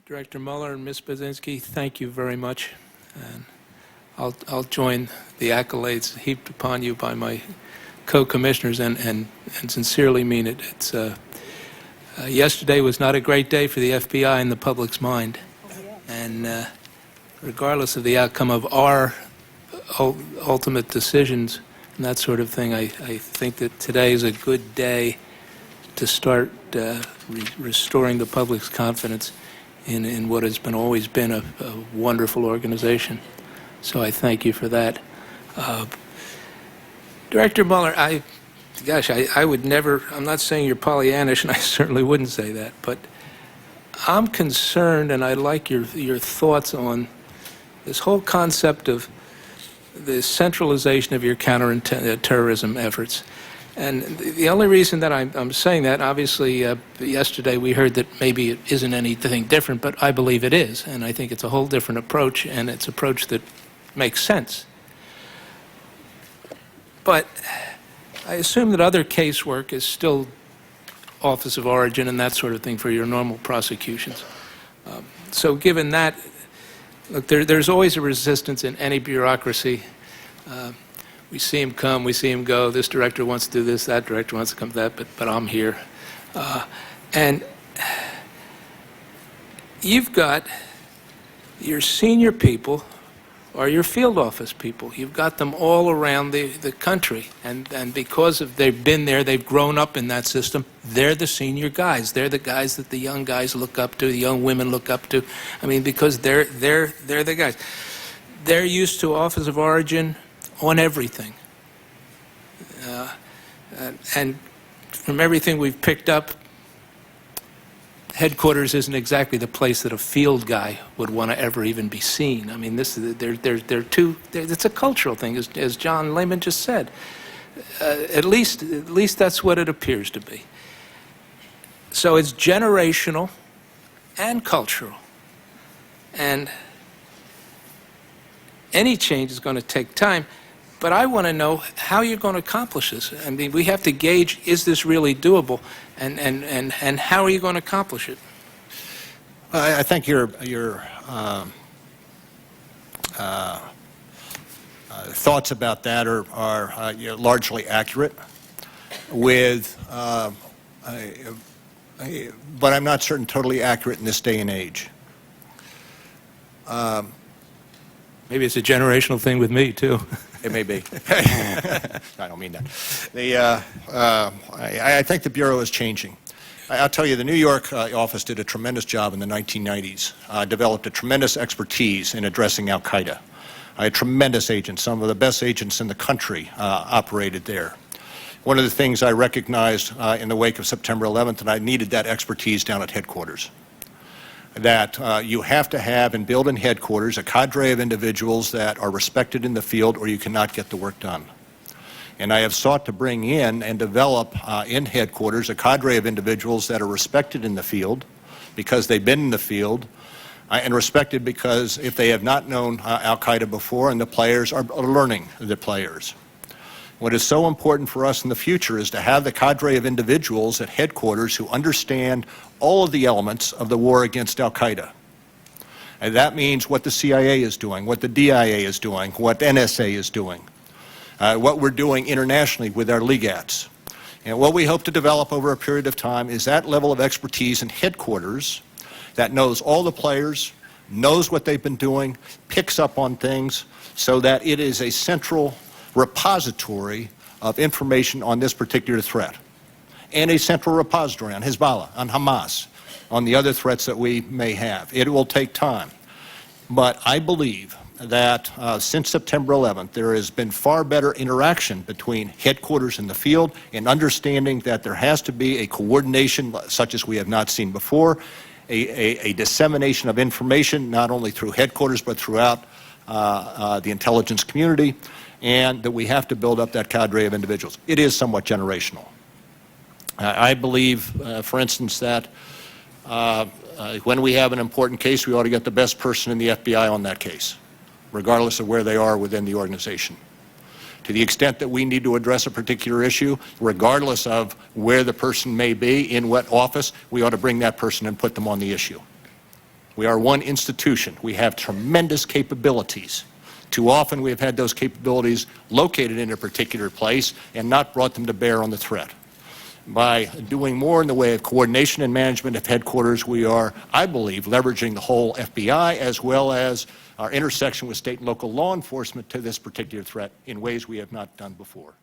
Director Mueller and Ms. Baczynski, thank you very much. And I'll join the accolades heaped upon you by my co-commissioners and sincerely mean it. Yesterday was not a great day for the FBI in the public's mind. And regardless of the outcome of our ultimate decisions and that sort of thing, I think that today is a good day to start restoring the public's confidence in what has always been a wonderful organization. So I thank you for that. Director Mueller, I would never, I'm not saying you're Pollyannish, and I certainly wouldn't say that, but I'm concerned, and I'd like your thoughts on this whole concept of the centralization of your counterterrorism efforts. And the only reason that I'm saying that, obviously, yesterday we heard that maybe it isn't anything different, but I believe it is, and I think it's a whole different approach, and it's an approach that makes sense. But I assume that other casework is still office of origin and that sort of thing for your normal prosecutions. So given that, look, there's always a resistance in any bureaucracy. We see him come, we see him go. This director wants to do this, that director wants to come to that, but I'm here. And you've got your senior people or your field office people. You've got them all around the country. And because they've been there, they've grown up in that system, they're the senior guys. They're the guys that the young guys look up to, the young women look up to. I mean, because they're the guys. They're used to office of origin on everything. And from everything we've picked up, headquarters isn't exactly the place that a field guy would want to ever even be seen. I mean, it's a cultural thing, as John Lehman just said. At least that's what it appears to be. So it's generational and cultural. And any change is going to take time. But I want to know how you're going to accomplish this. I mean, we have to gauge, is this really doable? And how are you going to accomplish it? I think your thoughts about that are largely accurate. But I'm not certain totally accurate in this day and age. Maybe it's a generational thing with me, too. It may be. I don't mean that. I think the Bureau is changing. I'll tell you, the New York office did a tremendous job in the 1990s, developed a tremendous expertise in addressing al-Qaeda. Tremendous agents, some of the best agents in the country operated there. One of the things I recognized in the wake of September 11th, and I needed that expertise down at headquarters, that you have to have and build in headquarters a cadre of individuals that are respected in the field, or you cannot get the work done. And I have sought to bring in and develop in headquarters a cadre of individuals that are respected in the field because they've been in the field, and respected because if they have not known al-Qaeda before, and the players are learning the players. What is so important for us in the future is to have the cadre of individuals at headquarters who understand all of the elements of the war against al-Qaeda. And that means what the CIA is doing, what the DIA is doing, what NSA is doing, what we're doing internationally with our legats. And what we hope to develop over a period of time is that level of expertise in headquarters that knows all the players, knows what they've been doing, picks up on things, so that it is a central repository of information on this particular threat, and a central repository on Hezbollah, on Hamas, on the other threats that we may have. It will take time. But I believe that since September 11th, there has been far better interaction between headquarters and the field, and understanding that there has to be a coordination such as we have not seen before, a dissemination of information not only through headquarters but throughout the intelligence community, and that we have to build up that cadre of individuals. It is somewhat generational. I believe, for instance, that when we have an important case, we ought to get the best person in the FBI on that case, regardless of where they are within the organization. To the extent that we need to address a particular issue, regardless of where the person may be, in what office, we ought to bring that person and put them on the issue. We are one institution. We have tremendous capabilities. Too often we have had those capabilities located in a particular place and not brought them to bear on the threat. By doing more in the way of coordination and management of headquarters, we are, I believe, leveraging the whole FBI as well as our intersection with state and local law enforcement to this particular threat in ways we have not done before.